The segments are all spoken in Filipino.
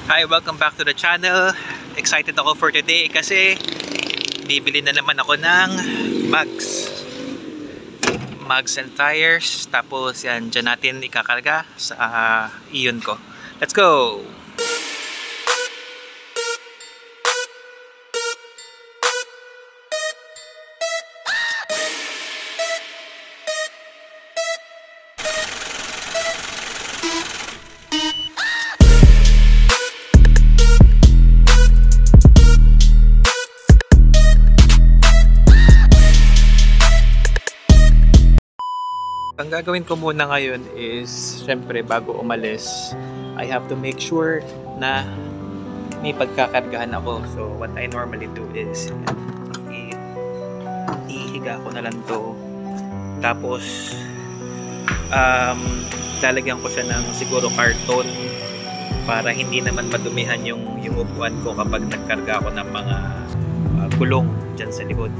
Hi, welcome back to the channel. Excited ako for today kasi bibili na naman ako ng mugs and tires. Tapos yan, dyan natin ikakarga sa iyon ko. Let's go! Ang gagawin ko muna ngayon is, syempre bago umalis, I have to make sure na may pagkakargahan ako. So what I normally do is ihiga ko na lang to. Tapos lalagyan ko siya ng siguro karton para hindi naman madumihan yung upuan ko kapag nagkarga ako ng mga gulong dyan sa likod.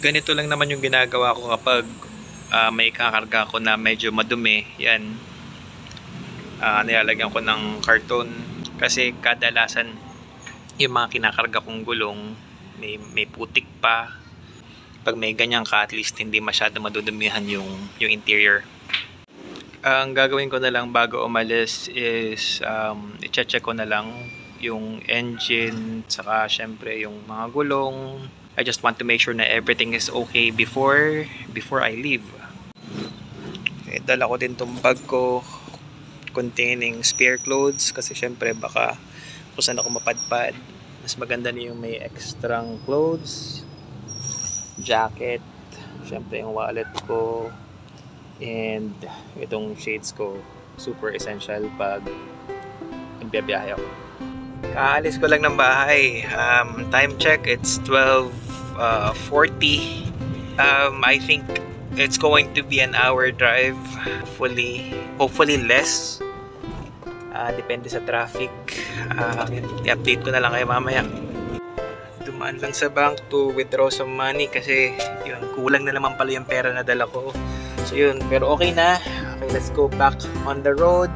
Ganito lang naman yung ginagawa ko kapag may kakarga ko na medyo madumi. Yan, nilalagyan ko ng karton kasi kadalasan yung mga kinakarga kong gulong may putik pa. Pag may ganyan ka, at least hindi masyado madudumihan yung interior. Ang gagawin ko na lang bago umalis is i-check ko na lang yung engine, saka syempre yung mga gulong. I just want to make sure na everything is okay before I leave. Okay, dala ko din tong bag ko containing spare clothes kasi syempre baka kung saan ako mapadpad. Mas maganda na yung may extrang clothes, jacket, syempre yung wallet ko, and itong shades ko, super essential pag nagbiyahe ako. Kaalis ko lang ng bahay. Time check, it's 12:40. I think it's going to be an hour drive, hopefully less. Depende sa traffic. I-update ko na lang kayo mamaya. Dumaan lang sa bank to withdraw some money kasi yun, kulang na naman pala yung pera na dala ko. So yun, pero okay na. Okay, let's go back on the road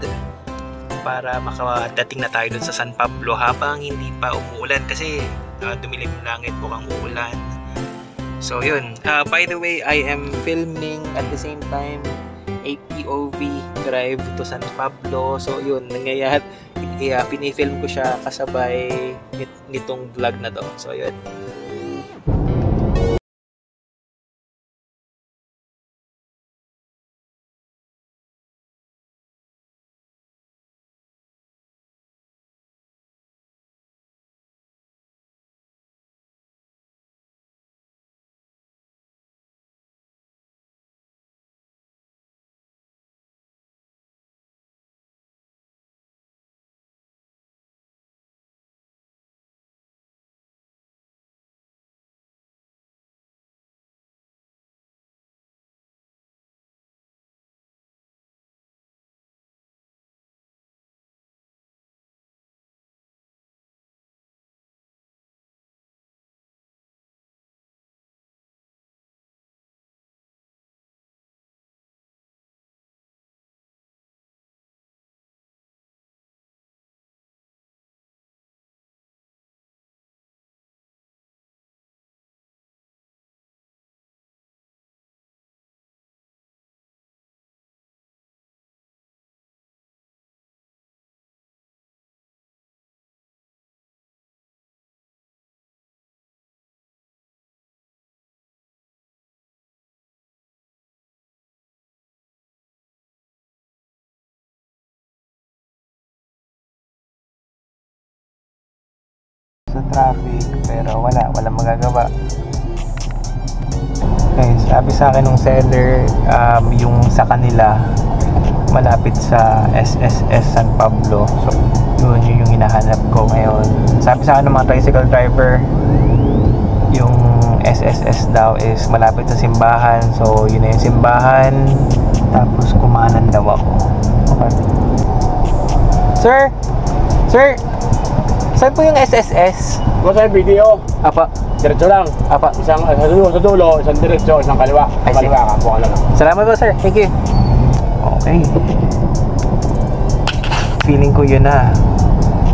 para makadating na tayo dun sa San Pablo habang hindi pa umuulan kasi dumilim yung langit, mukhang uulan. So yun, by the way, I am filming at the same time a POV drive to San Pablo. So yun, nangyayari, pinifilm ko siya kasabay nitong vlog na to. So yun. Sa traffic pero walang magagawa. Okay, sabi sa akin ng seller, yung sa kanila malapit sa SSS San Pablo. So yun yung hinahanap ko ngayon. Sabi sa akin ng mga tricycle driver, yung SSS daw is malapit sa simbahan. So yun na yung simbahan. Tapos kumanan daw ako. Okay. Sir! Sir! Saan po yung SSS? Kung saan video, Apa. diretso lang. Apa. Isang sa dulo, isang diretso, isang kaliwa. I see. Kaliwa ka, buka na lang. Salamat po, sir. Thank you. Okay. Feeling ko yun na.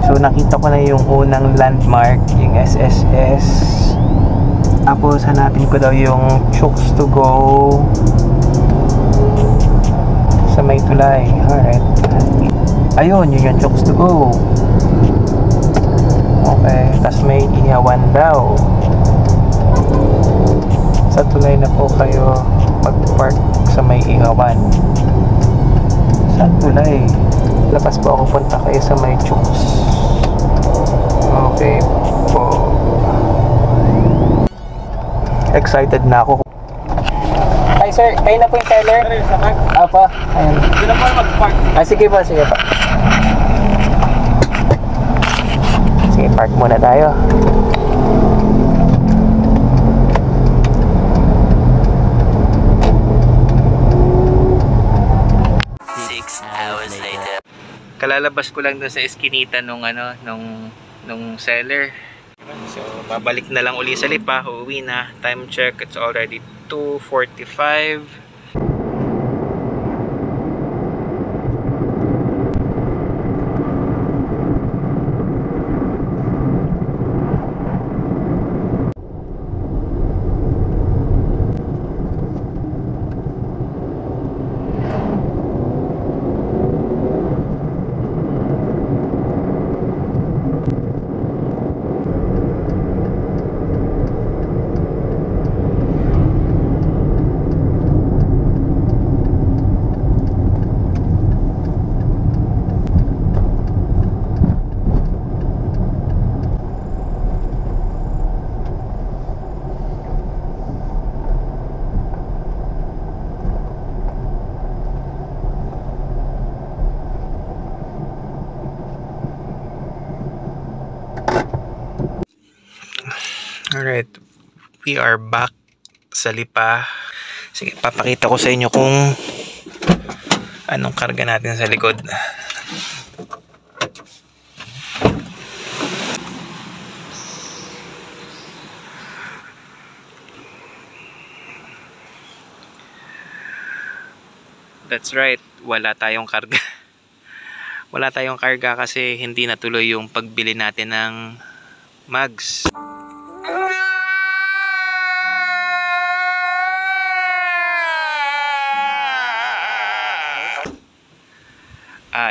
So nakita ko na yung unang landmark, yung SSS. Tapos hanapin ko daw yung Chooks to Go sa may tulay. Alright. Ayun, yun yung Chooks to Go. Okay, tas may ihawan daw. Sa tulay na po kayo mag-park sa may ihawan. Saan tulay? Labas po ako, punta kayo sa may Chooks. Okay po. Excited na ako. Hi sir, kayo na po yung seller? Apa, ayun. Sila po mag-park. Sige po, sige po. Sige, park muna tayo. Kalalabas ko lang doon sa eskinita nung seller. So, babalik na lang uli sa Lipa, uuwi na. Time check, it's already 2:45. Alright, we are back sa Lipa. Sige, papakita ko sa inyo kung anong karga natin sa likod. That's right, wala tayong karga. Wala tayong karga kasi hindi natuloy yung pagbili natin ng mugs.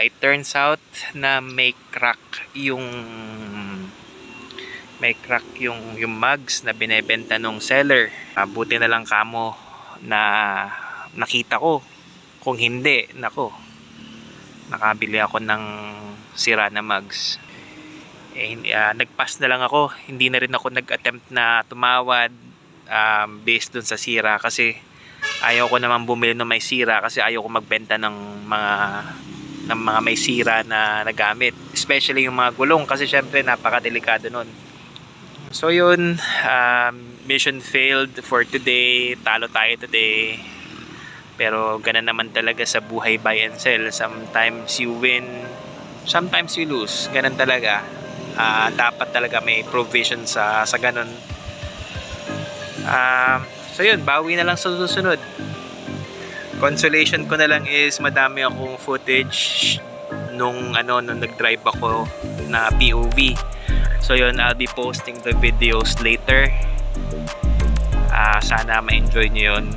It turns out na may crack yung mugs na binebenta nung seller. Buti na lang kamo na nakita ko. Kung hindi, nako, nakabili ako ng sira na mugs. Nagpass na lang ako. Hindi na rin ako nag-attempt na tumawad based dun sa sira kasi ayaw ko naman bumili ng may sira kasi ayaw ko magbenta ng mga may sira na nagamit, especially yung mga gulong kasi syempre napakadelikado nun. So yun, mission failed for today. Talo tayo today, pero ganun naman talaga sa buhay buy and sell. Sometimes you win, sometimes you lose. Ganun talaga. Dapat talaga may provision sa ganun. So yun, bawi na lang sa susunod. Consolation ko na lang is madami akong footage nung nag-drive ako na POV. So yun, I'll be posting the videos later. Sana ma-enjoy nyo yun.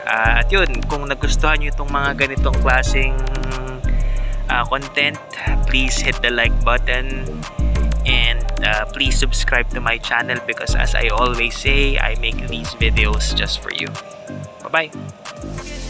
At yun, kung nagustuhan nyo itong mga ganitong klaseng content, please hit the like button and please subscribe to my channel because as I always say, I make these videos just for you. Bye-bye!